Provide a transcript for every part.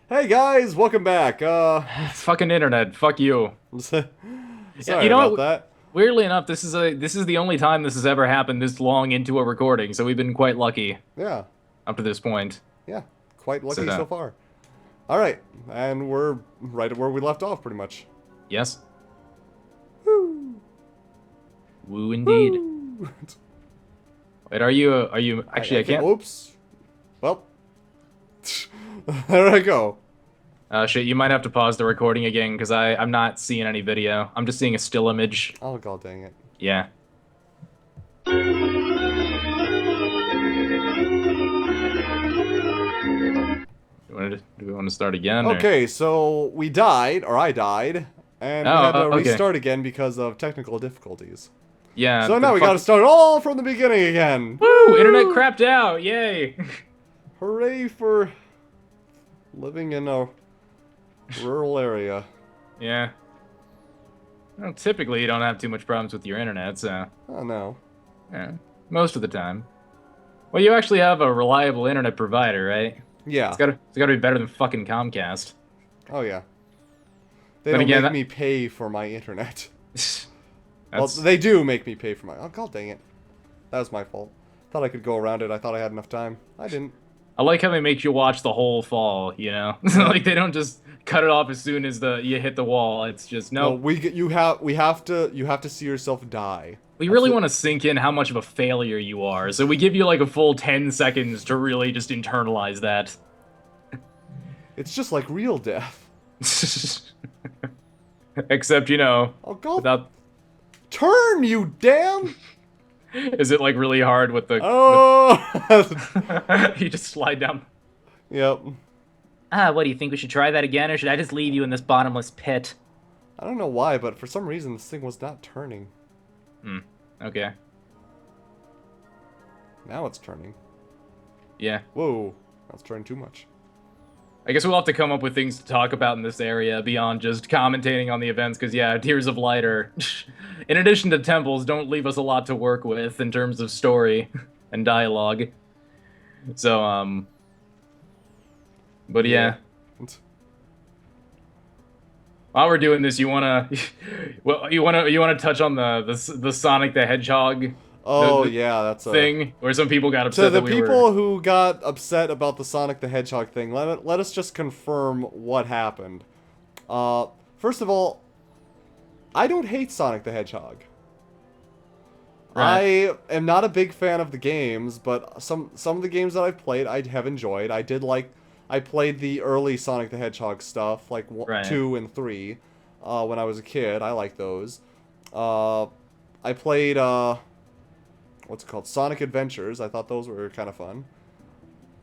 Hey guys, welcome back. It's fucking internet. Fuck you. Yeah, Sorry about that. weirdly enough, this is the only time this has ever happened this long into a recording, so we've been quite lucky Yeah, up to this point. yeah, quite So lucky so far. All right, and we're right at where we left off, pretty much. yes, Woo, woo indeed. woo. Wait, are you actually? I I can't. can't. Whoops. Well, there I go. Shit, you might have to pause the recording again because I'm not seeing any video. I'm just seeing a still image. Oh god dang it. Yeah. Do we want to start again or? Okay, so we died, or I died, and we had to Oh, okay. restart again because of technical difficulties. Yeah. So now we Fuck. gotta start all from the beginning again. Woo! Internet Woo! crapped out. Yay. Hooray for living in a rural area. Yeah. Well, typically you don't have too much problems with your internet, so Oh no. yeah, most of the time. Well, you actually have a reliable internet provider, right? Yeah. It's gotta be better than fucking Comcast. Oh yeah. They Then don't again, make me pay for my internet. Well, that's they do make me pay for my. Oh god dang it. That was my fault. Thought I could go around it. I thought I had enough time. I didn't. I like how they make you watch the whole fall. You know, like they don't just cut it off as soon as you hit the wall. It's just No, nope. we have to see yourself die. We That's really the, want to sink in how much of a failure you are, so we give you like a full 10 seconds to really just internalize that. it's just like real death. Except, you know, Oh god. without. Turn, you damn. Is it like really hard with the Oh. you just slide down. Yep. What do you think? We should try that again, or should I just leave you in this bottomless pit? I don't know why, but for some reason this thing was not turning. Hmm. Okay. Now it's turning. Yeah. Whoa. That's turning too much. I guess we'll have to come up with things to talk about in this area beyond just commentating on the events, because yeah, Tears of Light are, in addition to temples, don't leave us a lot to work with in terms of story and dialogue. So, but yeah. While we're doing this, you wanna, well, you wanna touch on the Sonic the Hedgehog, Oh the yeah, that's a thing where some people got to upset the that we were. people who got upset about the Sonic the Hedgehog thing. Let us just confirm what happened. First of all, I don't hate Sonic the Hedgehog. Right. I am not a big fan of the games, but some of the games that I've played I have enjoyed. I played the early Sonic the Hedgehog stuff, like Right. 2 and 3, when I was a kid. I like those. Uh, I played what's it called? Sonic Adventures. I thought those were kind of fun.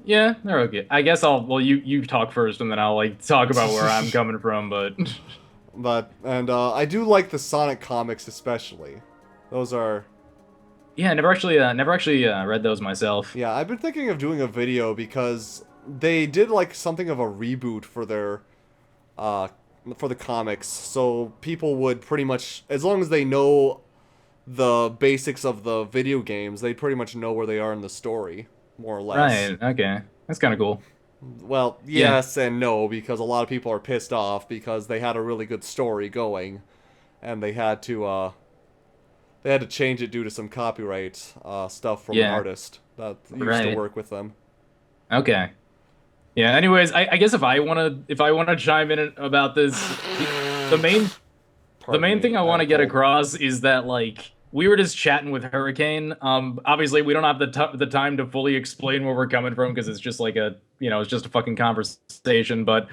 Yeah, they're okay. I guess well, you talk first, and then I'll like talk about where I'm coming from. But I do like the Sonic comics especially. Those are yeah, never actually read those myself. yeah. I've been thinking of doing a video because they did like something of a reboot uh for the comics, so people would pretty much, as long as they know the basics of the video games, they pretty much know where they are in the story, more or less. Right. Okay. That's kind of cool. Well, Yeah. yes and no, because a lot of people are pissed off because they had a really good story going, and they had to change it due to some copyright stuff from an Yeah. artist that used to Right. work with them. Okay. Yeah. Anyways, I guess if I wanna chime in about this, the main the Pardon main me, thing I I have want a to get cold. across is that like we were just chatting with Hurricane. Obviously we don't have the time to fully explain where we're coming from because it's just like it's just a fucking conversation. But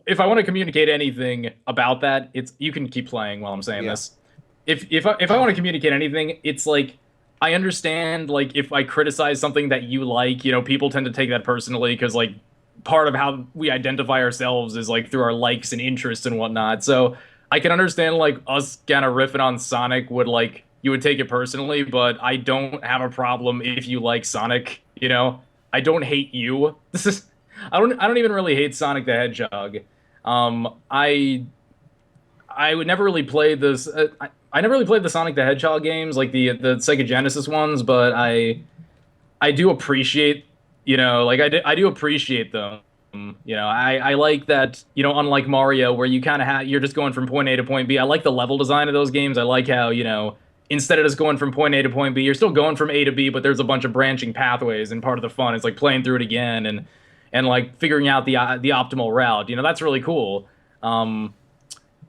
if I want to communicate anything about that, it's you can keep playing while I'm saying Yeah. this. If I want to communicate anything, it's like I understand like if I criticize something that you like, people tend to take that personally because like part of how we identify ourselves is like through our likes and interests and whatnot. So I can understand like us kind of riffing on Sonic would like you would take it personally, but I don't have a problem if you like Sonic. I don't hate you. This is I don't even really hate Sonic the Hedgehog. I would never really play this. I never really played the Sonic the Hedgehog games, like the Sega Genesis ones, but I do appreciate, like I do appreciate them. I like that, unlike Mario, where you kind of you're just going from point A to point B. I like the level design of those games. I like how, instead of just going from point A to point B, you're still going from A to B, but there's a bunch of branching pathways, and part of the fun is like playing through it again and like figuring out the optimal route. That's really cool. Um,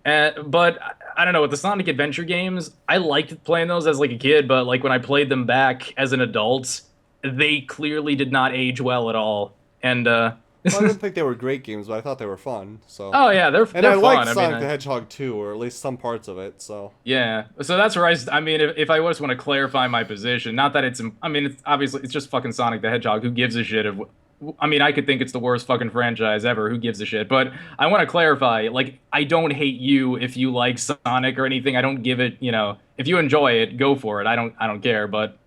but I don't know, with the Sonic Adventure games, I liked playing those as like a kid, but like when I played them back as an adult, they clearly did not age well at all. And Well, I didn't think they were great games, but I thought they were fun. So. oh yeah, they're And I they're liked fun. I mean, Sonic the Hedgehog 2, or at least some parts of it. So. yeah. So that's where I mean, if I just want to clarify my position, not that I mean, it's obviously it's just fucking Sonic the Hedgehog. Who gives a shit? I mean, I could think it's the worst fucking franchise ever. Who gives a shit? But I want to clarify, like, I don't hate you if you like Sonic or anything. I don't give it, if you enjoy it, go for it. I don't care. But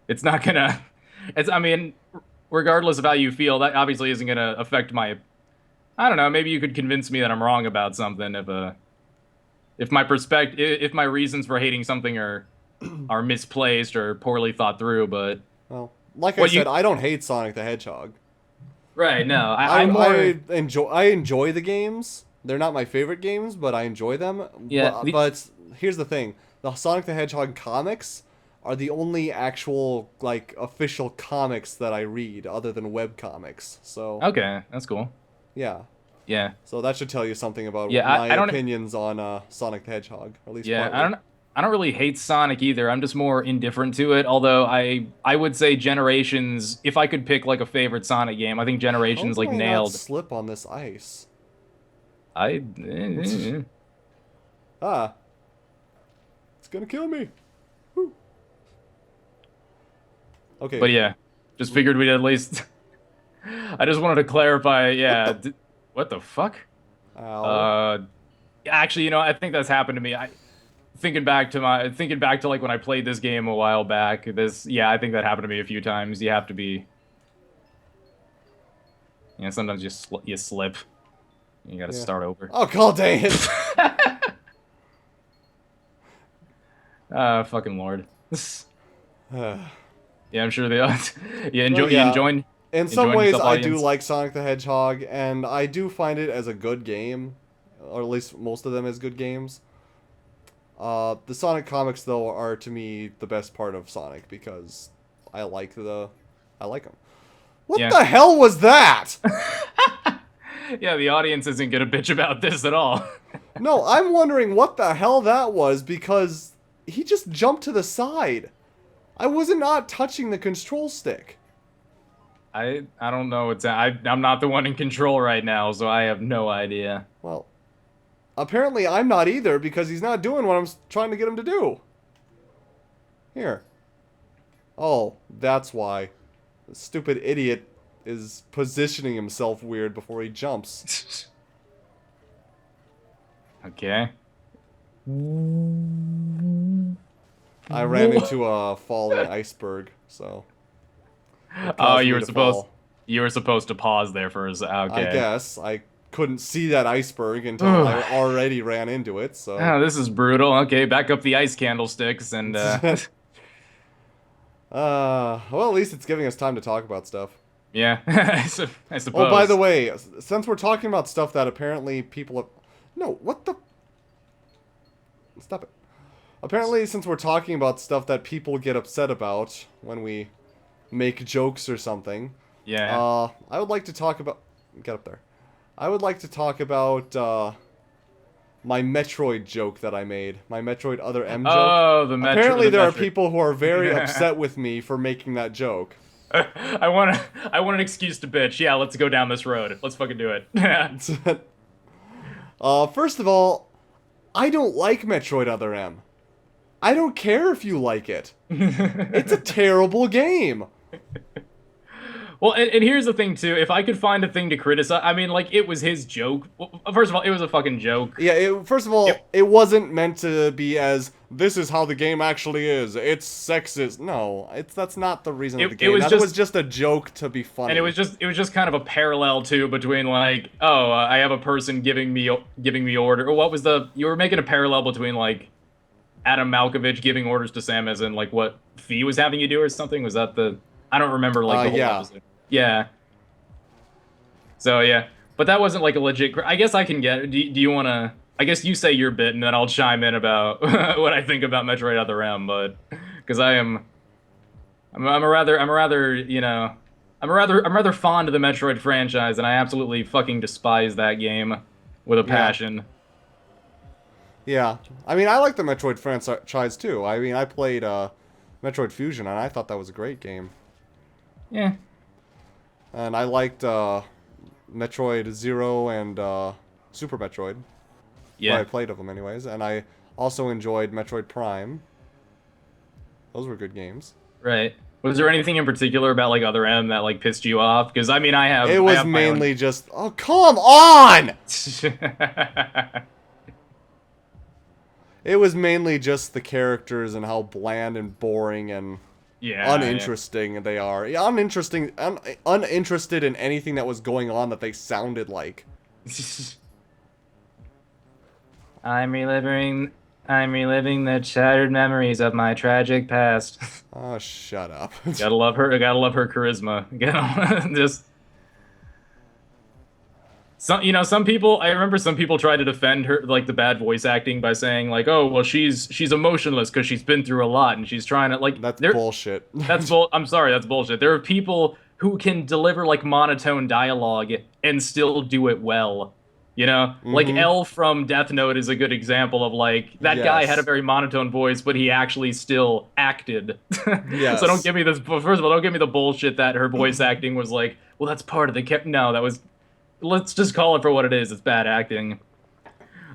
it's not gonna. I mean, regardless of how you feel, that obviously isn't gonna affect my. I don't know. Maybe you could convince me that I'm wrong about something if my reasons for hating something are misplaced or poorly thought through. But Well, like I what said, you I don't hate Sonic the Hedgehog. right? No, I'm more. I enjoy the games. They're not my favorite games, but I enjoy them. Yeah, But here's the thing: the Sonic the Hedgehog comics are the only actual like official comics that I read, other than web comics. So okay, that's cool. yeah, Yeah, so that should tell you something about yeah. my I don't. opinions on Sonic the Hedgehog, at least Yeah, partly. I don't really hate Sonic either. I'm just more indifferent to it. Although I would say Generations. If I could pick like a favorite Sonic game, I think How Generations do like I not nailed. slip on this ice? I. Ah, it's gonna kill me. Whew. Okay. But yeah, just figured we'd at least. I just wanted to clarify. What Yeah. the? What the fuck? Ow. Uh, actually, I think that's happened to me. Thinking back to like when I played this game a while back. Yeah, I think that happened to me a few times. You have to be, sometimes you slip. You got to Yeah. start over. Oh, god dang it. Fucking lord. Yeah, I'm sure they are. But You yeah, enjoying in some enjoying ways yourself, I do audience. like Sonic the Hedgehog, and I do find it as a good game, or at least most of them as good games. The Sonic comics, though, are to me the best part of Sonic, because I like them. What Yeah. the hell was that? Yeah, the audience isn't gonna bitch about this at all. No, I'm wondering what the hell that was, because he just jumped to the side. I was not touching the control stick. I don't know. I'm not the one in control right now, so I have no idea. Well, apparently I'm not either, because he's not doing what I'm trying to get him to do. Here. Oh, that's why. The stupid idiot is positioning himself weird before he jumps. Okay. I ran into a falling iceberg, so it Oh, caused me to fall. you were supposed to pause there for a I okay. guess. I couldn't see that iceberg until I already ran into it, so... Oh, this is brutal. Okay, back up the ice candlesticks and well, at least it's giving us time to talk about stuff. yeah, I suppose. Oh, by the way, since we're talking about stuff that apparently people have... No, what the... Stop it. Apparently, since we're talking about stuff that people get upset about when we make jokes or something, Yeah. I would like to talk about... Get up there. I would like to talk about, my Metroid joke that I made. My Metroid Other M joke. Oh, the Metro. Apparently, the there are metric. people who are very upset with me for making that joke. I want an excuse to bitch. Yeah, let's go down this road. Let's fucking do it. First of all, I don't like Metroid Other M. I don't care if you like it. It's a terrible game. Well, and here's the thing too. If I could find a thing to criticize, I mean, like it was his joke. Well, first of all, it was a fucking joke. Yeah, first of all, it wasn't meant to be as, this is how the game actually is. It's sexist. No, that's not the reason of the game. That was just a joke to be funny. And it was just kind of a parallel too between like, oh, I have a person giving me order. Or what was you were making a parallel between like Adam Malkovich giving orders to Samus and like what Fee was having you do or something. Was that I don't remember like the whole yeah. episode. Yeah. So yeah, but that wasn't like a legit. I guess I can get. Do you want to? I guess you say your bit, and then I'll chime in about what I think about Metroid Other M. But because I'm a rather, I'm rather fond of the Metroid franchise, and I absolutely fucking despise that game with a Yeah. passion. Yeah. I mean, I like the Metroid franchise too. I mean, I played Metroid Fusion, and I thought that was a great game. Yeah, And I liked Metroid Zero and Super Metroid. What yeah, I played of them, anyways. And I also enjoyed Metroid Prime. Those were good games. right. Was there anything in particular about like Other M that like pissed you off? Because I mean, It I was have my own. mainly just, oh, come on! It was mainly just the characters and how bland and boring and Yeah, uninteresting they are. Yeah, uninterested in anything that was going on that they sounded like. yeah. I'm reliving I'm reliving the shattered memories of my tragic past. Oh, shut up. Gotta love her charisma. Just some people. I remember some people try to defend her, like the bad voice acting, by saying like, "Oh, well, she's emotionless because she's been through a lot and she's trying to like." That's There, bullshit. I'm sorry, that's bullshit. There are people who can deliver like monotone dialogue and still do it well. Like Mm-hmm. L from Death Note is a good example of like that guy had a Yes. very monotone voice, but he actually still acted. So don't Yes. give me this. First of all, don't give me the bullshit that her voice acting was like, well, that's part of the. No, that was. Let's just call it for what it is. It's bad acting.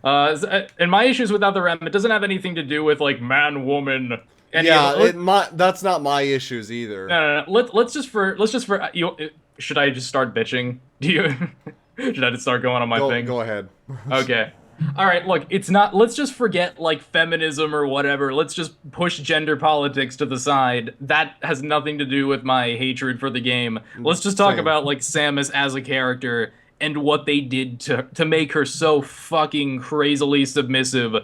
And my issues with Other M, it doesn't have anything to do with like man, woman, any of Yeah, it. that's not my issues either. No. Let's just for you. Should I just start bitching? Do you? Should I just start going on my thing? Go ahead. Okay. All right, look, it's not. Let's just forget like feminism or whatever. Let's just push gender politics to the side. That has nothing to do with my hatred for the game. Let's just talk Same. about like Samus as a character and what they did to make her so fucking crazily submissive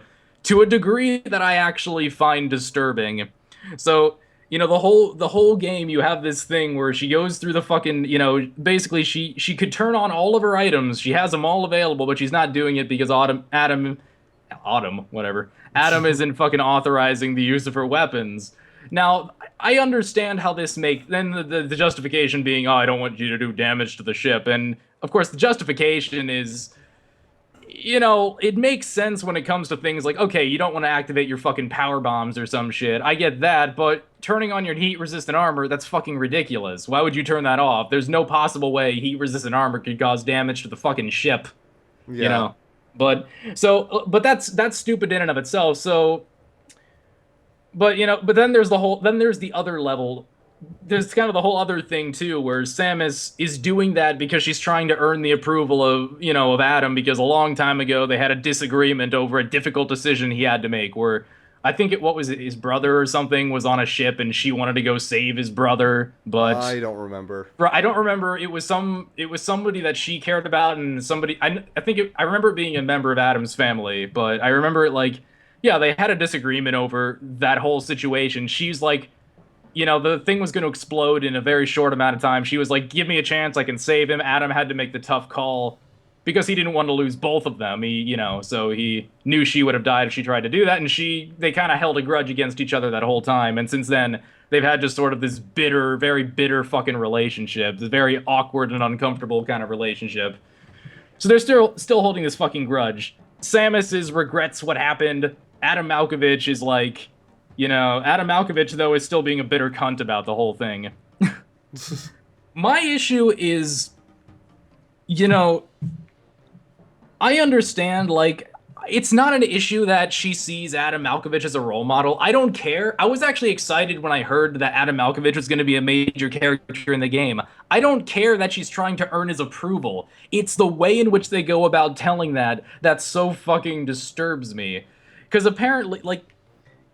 to a degree that I actually find disturbing. So, the whole game you have this thing where she goes through the fucking, basically she could turn on all of her items. She has them all available, but she's not doing it because Autumn, whatever. Adam isn't fucking authorizing the use of her weapons. Now, I understand how this then the justification being, oh, I don't want you to do damage to the ship. And of course the justification is, it makes sense when it comes to things like, okay, you don't want to activate your fucking power bombs or some shit. I get that, but turning on your heat resistant armor, that's fucking ridiculous. Why would you turn that off? There's no possible way heat resistant armor could cause damage to the fucking ship, you Yeah. know. But that's stupid in and of itself. So, but then there's the other level. There's kind of the whole other thing too, where Samus is doing that because she's trying to earn the approval of Adam, because a long time ago they had a disagreement over a difficult decision he had to make. Where I think what was it, his brother or something was on a ship and she wanted to go save his brother, but I don't remember. I don't remember. It was somebody that she cared about, and somebody I remember it being a member of Adam's family, but I remember it like, yeah, they had a disagreement over that whole situation. She's like, the thing was going to explode in a very short amount of time. She was like, give me a chance, I can save him. Adam had to make the tough call because he didn't want to lose both of them. So he knew she would have died if she tried to do that, and they kind of held a grudge against each other that whole time. And since then, they've had just sort of this bitter, very bitter fucking relationship, this very awkward and uncomfortable kind of relationship. So they're still holding this fucking grudge. Samus regrets what happened. Adam Malkovich is like, Adam Malkovich, though, is still being a bitter cunt about the whole thing. My issue is, you know, I understand, like, it's not an issue that she sees Adam Malkovich as a role model. I don't care. I was actually excited when I heard that Adam Malkovich was going to be a major character in the game. I don't care that she's trying to earn his approval. It's the way in which they go about telling that so fucking disturbs me. Because apparently, like,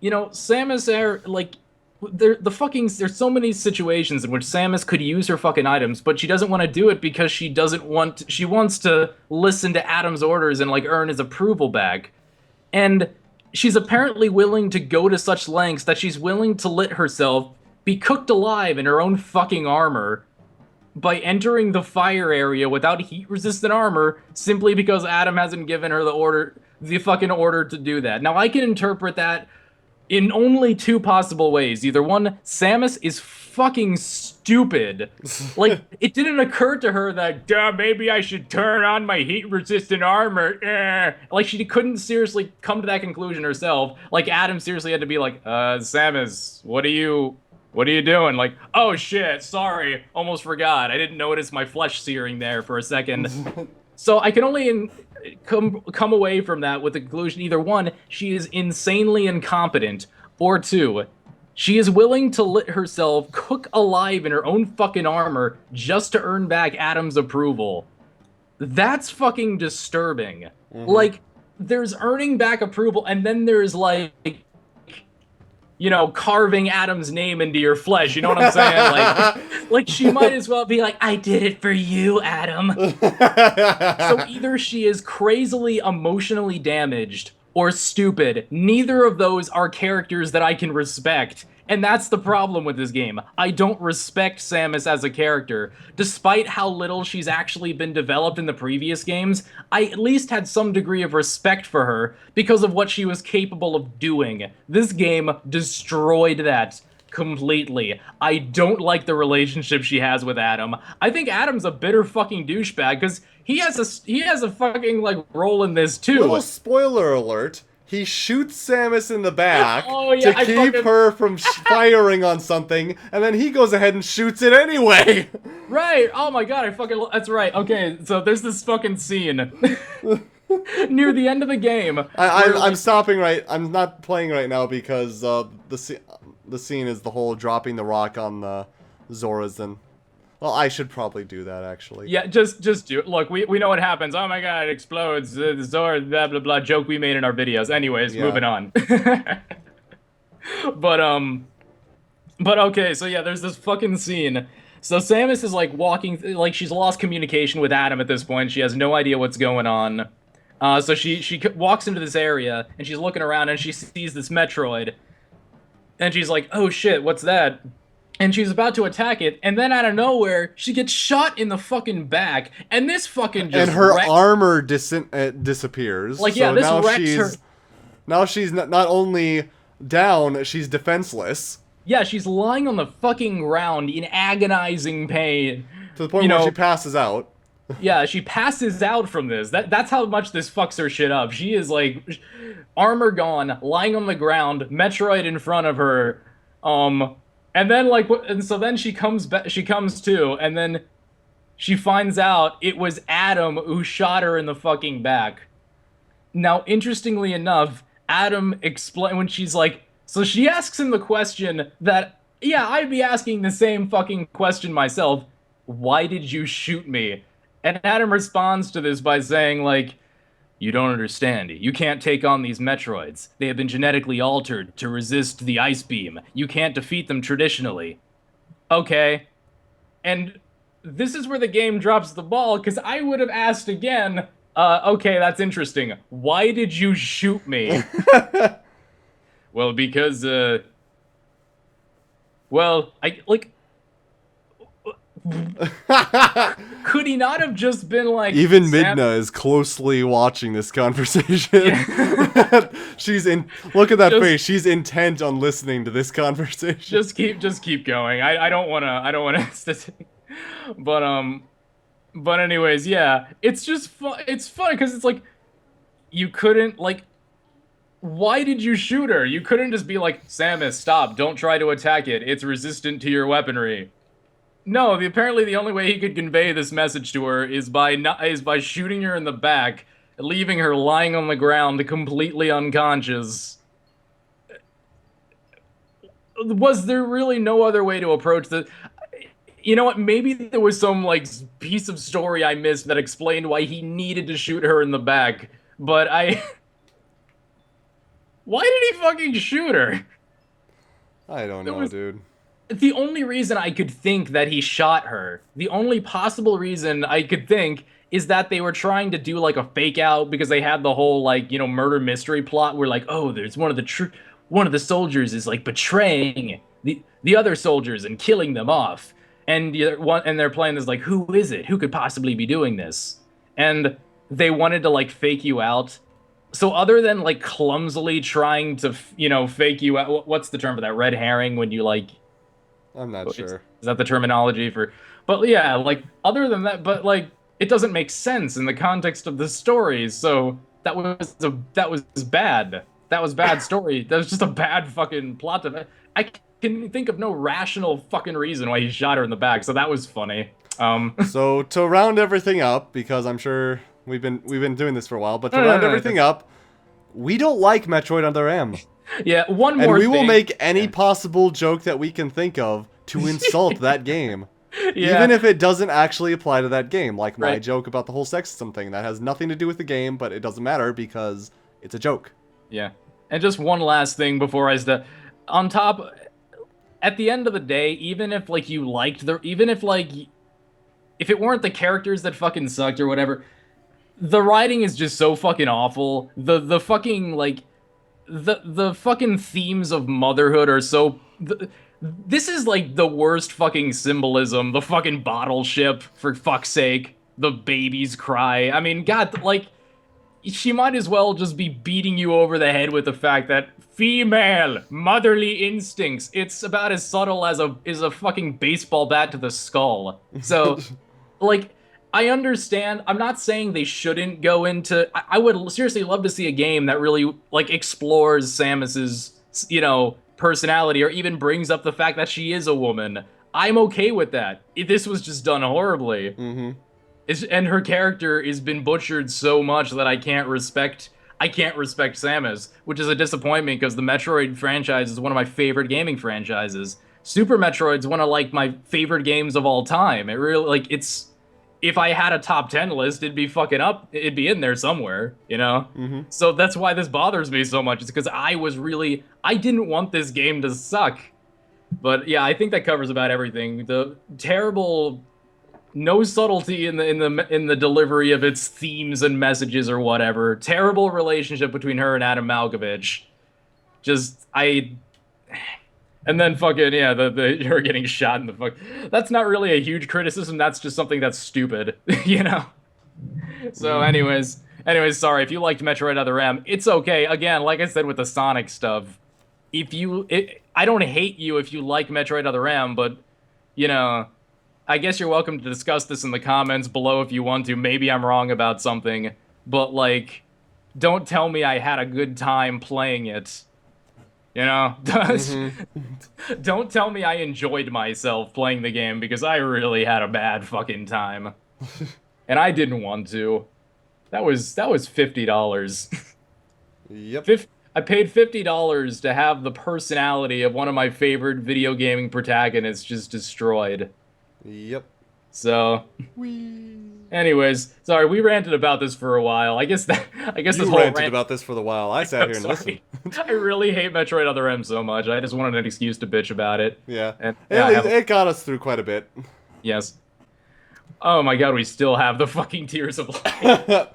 Samus Air, like, there's so many situations in which Samus could use her fucking items, but she doesn't want to do it because she wants to listen to Adam's orders and like earn his approval back. And she's apparently willing to go to such lengths that she's willing to let herself be cooked alive in her own fucking armor by entering the fire area without heat-resistant armor simply because Adam hasn't given her the fucking order to do that. Now, I can interpret that in only two possible ways. Either one, Samus is fucking stupid. Like, it didn't occur to her that, duh, maybe I should turn on my heat-resistant armor. Like, she couldn't seriously come to that conclusion herself. Like, Adam seriously had to be like, Samus, what are you doing? Like, oh shit, sorry, almost forgot. I didn't notice my flesh searing there for a second. So I can only come away from that with the conclusion: either one, she is insanely incompetent, or two, she is willing to let herself cook alive in her own fucking armor just to earn back Adam's approval. That's fucking disturbing. Like, there's earning back approval, and then there's like, you know, carving Adam's name into your flesh. You know what I'm saying? Like she might as well be like, I did it for you, Adam. So either she is crazily emotionally damaged or stupid. Neither of those are characters that I can respect. And that's the problem with this game. I don't respect Samus as a character. Despite how little she's actually been developed in the previous games, I at least had some degree of respect for her because of what she was capable of doing. This game destroyed that completely. I don't like the relationship she has with Adam. I think Adam's a bitter fucking douchebag because he has a fucking like role in this too. Little spoiler alert. He shoots Samus in the back yeah, to keep her from firing on something, and then he goes ahead and shoots it anyway. Right. Oh my god, that's right. Okay, so there's this fucking scene near the end of the game. I'm stopping right. I'm not playing right now because the scene is the whole dropping the rock on the Zoras. And well, I should probably do that actually. Yeah, just do it. Look, we know what happens. Oh my god, it explodes. The Zora, blah blah blah. Joke we made in our videos. Anyways, moving on. But okay, so yeah, there's this fucking scene. So Samus is like walking, like she's lost communication with Adam at this point. She has no idea what's going on. So she walks into this area and she's looking around and she sees this Metroid. And she's like, oh shit, what's that? And she's about to attack it, and then out of nowhere, she gets shot in the fucking back, and this fucking just and her armor disappears. Like, yeah, so this now wrecks her. Now she's not only down, she's defenseless. Yeah, she's lying on the fucking ground in agonizing pain. To the point where she passes out. Yeah, she passes out from this. That's how much this fucks her shit up. She is, like, armor gone, lying on the ground, Metroid in front of her, and then, like, and so then she comes to, and then she finds out it was Adam who shot her in the fucking back. Now, interestingly enough, Adam when she's like, so she asks him the question that, yeah, I'd be asking the same fucking question myself. Why did you shoot me? And Adam responds to this by saying, like, you don't understand. You can't take on these Metroids. They have been genetically altered to resist the ice beam. You can't defeat them traditionally. Okay. And this is where the game drops the ball, because I would have asked again, okay, that's interesting. Why did you shoot me? Well, because, well, could he not have just been like... Even Midna is closely watching this conversation. Yeah. Look at that face. She's intent on listening to this conversation. Just keep going. I don't wanna but anyways, yeah. It's just fun. It's funny because it's like, you couldn't, like, why did you shoot her? You couldn't just be like, Samus, stop, don't try to attack it. It's resistant to your weaponry. No, apparently the only way he could convey this message to her is by shooting her in the back, leaving her lying on the ground completely unconscious. Was there really no other way to approach this? You know what, maybe there was some, like, piece of story I missed that explained why he needed to shoot her in the back, but why did he fucking shoot her? I don't know, dude. The only reason I could think that he shot her, the only possible reason I could think, is that they were trying to do, like, a fake out because they had the whole, like, you know, murder mystery plot where, like, oh, there's one of the soldiers is, like, betraying the other soldiers and killing them off. and they're playing this like, who is it? Who could possibly be doing this? And they wanted to like fake you out. So other than like clumsily trying to fake you out, what's the term for that? Red herring when you like I'm not sure. is that the terminology for? But yeah, like other than that, but like it doesn't make sense in the context of the story. So that was bad. That was bad story. That was just a bad fucking plot. I can think of no rational fucking reason why he shot her in the back. So that was funny. So to round everything up, because I'm sure we've been doing this for a while, but to No, no, round no, no, everything up, we don't like Metroid Other M. Yeah, one And more we thing. will make any possible joke that we can think of to insult that game. Yeah. Even if it doesn't actually apply to that game. Like my Right. joke about the whole sexism thing. That has nothing to do with the game, but it doesn't matter because it's a joke. Yeah. And just one last thing before I start. On top, at the end of the day, even if like you liked even if like if it weren't the characters that fucking sucked or whatever, the writing is just so fucking awful. The fucking like the fucking themes of motherhood are so this is like the worst fucking symbolism. The fucking bottle ship, for fuck's sake. The babies cry. I mean, God, like she might as well just be beating you over the head with the fact that female motherly instincts. It's about as subtle as a fucking baseball bat to the skull. So, like, I understand. I'm not saying they shouldn't go into. I would seriously love to see a game that really like explores Samus's personality, or even brings up the fact that she is a woman. I'm okay with that. If this was just done horribly. Mm-hmm. And her character has been butchered so much that I can't respect Samus, which is a disappointment because the Metroid franchise is one of my favorite gaming franchises. Super Metroid's one of like my favorite games of all time. It really like it's if I had a top 10 list, it'd be fucking up. It'd be in there somewhere, Mm-hmm. So that's why this bothers me so much. It's because I didn't want this game to suck. But yeah, I think that covers about everything. The terrible, no subtlety in the delivery of its themes and messages or whatever. Terrible relationship between her and Adam Malkovich. And then fucking yeah, the her getting shot in the fuck. That's not really a huge criticism. That's just something that's stupid, So anyways, sorry if you liked Metroid Other M. It's okay. Again, like I said with the Sonic stuff, I don't hate you if you like Metroid Other M, but I guess you're welcome to discuss this in the comments below if you want to. Maybe I'm wrong about something, but like, don't tell me I had a good time playing it. Mm-hmm. Don't tell me I enjoyed myself playing the game because I really had a bad fucking time. And I didn't want to. That was $50. Yep. I paid $50 to have the personality of one of my favorite video gaming protagonists just destroyed. Yep. So, Whee. anyways, sorry, we ranted about this for a while. I guess this You whole ranted rant about this for the while. I sat here and listened. I really hate Metroid Other M so much. I just wanted an excuse to bitch about it. Yeah. And yeah, It got us through quite a bit. yes. Oh my god, we still have the fucking Tears of Light.